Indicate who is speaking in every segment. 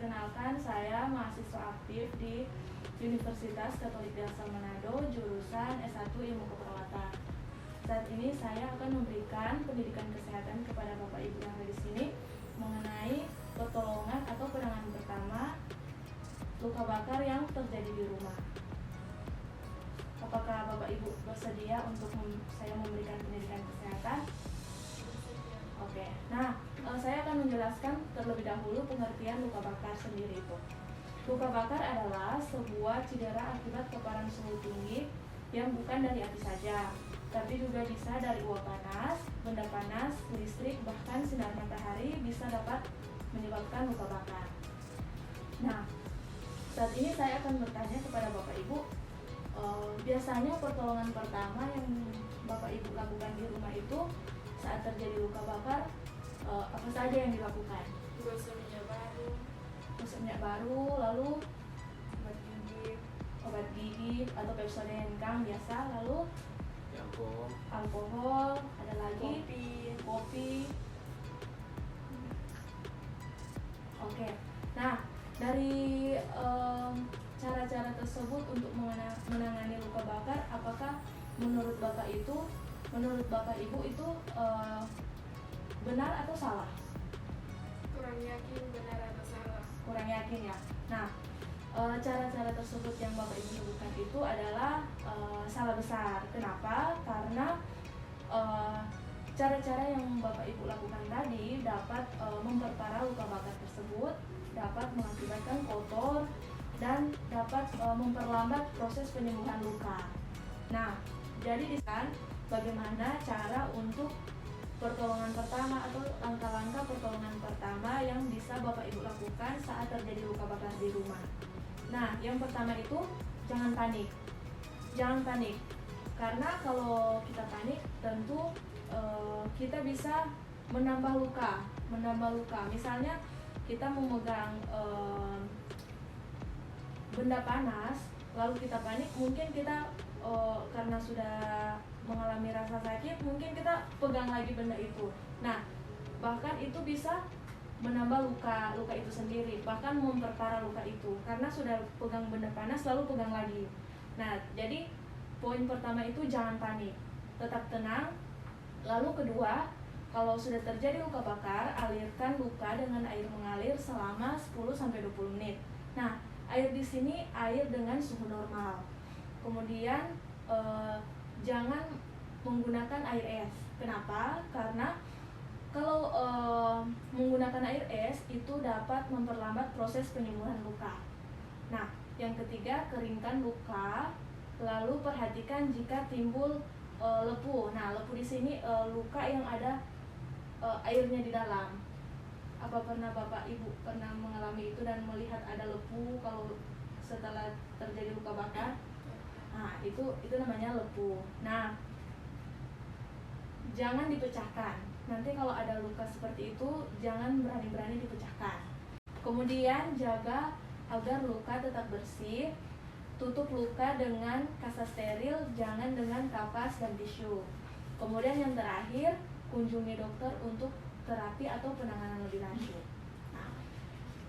Speaker 1: Perkenalkan, saya mahasiswa aktif di Universitas Katolik di Asal Manado, jurusan S1 Ilmu Keperawatan. Saat ini saya akan memberikan pendidikan kesehatan kepada Bapak Ibu yang ada di sini mengenai pertolongan atau penanganan pertama luka bakar yang terjadi di rumah. Apakah Bapak Ibu bersedia untuk saya memberikan pendidikan kesehatan? Oke. Nah, saya akan menjelaskan terlebih dahulu pengertian luka bakar sendiri itu. Luka bakar adalah sebuah cedera akibat paparan suhu tinggi yang bukan dari api saja, tapi juga bisa dari uap panas, benda panas, listrik, bahkan sinar matahari bisa dapat menyebabkan luka bakar. Nah, saat ini saya akan bertanya kepada Bapak Ibu, biasanya pertolongan pertama yang Bapak Ibu lakukan di rumah itu saat terjadi luka bakar, apa saja yang dilakukan?
Speaker 2: Gosok minyak baru,
Speaker 1: lalu
Speaker 2: obat gigi,
Speaker 1: obat gigi atau Pepsodent biasa, lalu
Speaker 3: alkohol,
Speaker 1: ada lagi kopi. Oke. Nah, dari cara-cara tersebut untuk menangani luka bakar, apakah menurut Bapak Ibu itu benar atau salah?
Speaker 2: kurang yakin benar atau salah.
Speaker 1: Kurang yakin ya. Nah, cara-cara tersebut yang Bapak Ibu sebutkan itu adalah salah besar. Kenapa? Karena cara-cara yang Bapak Ibu lakukan tadi dapat memperparah luka bakar tersebut, dapat mengakibatkan kotor dan dapat memperlambat proses penyembuhan luka. Nah, jadi di sana bagaimana cara untuk pertolongan pertama atau langkah-langkah pertolongan pertama yang bisa Bapak Ibu lakukan saat terjadi luka bakar di rumah. Nah, yang pertama itu jangan panik. Jangan panik. Karena kalau kita panik tentu kita bisa menambah luka. Misalnya kita memegang benda panas, lalu kita panik, mungkin kita karena sudah mengalami rasa sakit, mungkin kita pegang lagi benda itu. Nah, bahkan itu bisa menambah luka itu sendiri, bahkan memperparah luka itu karena sudah pegang benda panas lalu pegang lagi. Nah, jadi poin pertama itu jangan panik, tetap tenang. Lalu kedua, kalau sudah terjadi luka bakar, alirkan luka dengan air mengalir selama 10-20 menit. Nah, air di sini air dengan suhu normal. Kemudian jangan menggunakan air es. Kenapa? Karena kalau menggunakan air es itu dapat memperlambat proses penyembuhan luka. Nah, yang ketiga, keringkan luka, lalu perhatikan jika timbul lepuh. Nah, lepuh di sini luka yang ada airnya di dalam. Apa pernah Bapak Ibu pernah mengalami itu dan melihat ada lepuh kalau setelah terjadi luka bakar? Nah, itu namanya lepuh. Nah, jangan dipecahkan. Nanti kalau ada luka seperti itu, jangan berani-berani dipecahkan. Kemudian jaga agar luka tetap bersih. Tutup luka dengan kasa steril, jangan dengan kapas dan tisu. Kemudian yang terakhir, kunjungi dokter untuk terapi atau penanganan lebih lanjut. Nah,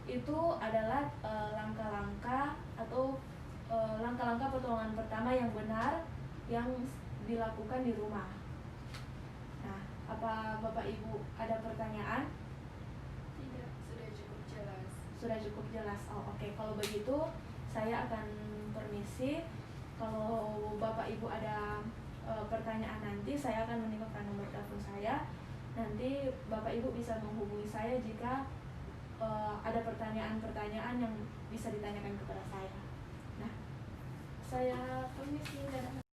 Speaker 1: itu adalah langkah-langkah atau langkah-langkah pertolongan pertama yang benar yang dilakukan di rumah. Nah, apa Bapak Ibu ada pertanyaan?
Speaker 2: Tidak, sudah cukup jelas.
Speaker 1: Sudah cukup jelas. Oh, oke. Kalau begitu saya akan permisi. Kalau Bapak Ibu ada pertanyaan nanti, saya akan meninggalkan nomor telepon saya. Nanti Bapak Ibu bisa menghubungi saya jika ada pertanyaan-pertanyaan yang bisa ditanyakan kepada saya. Nah, saya permisi.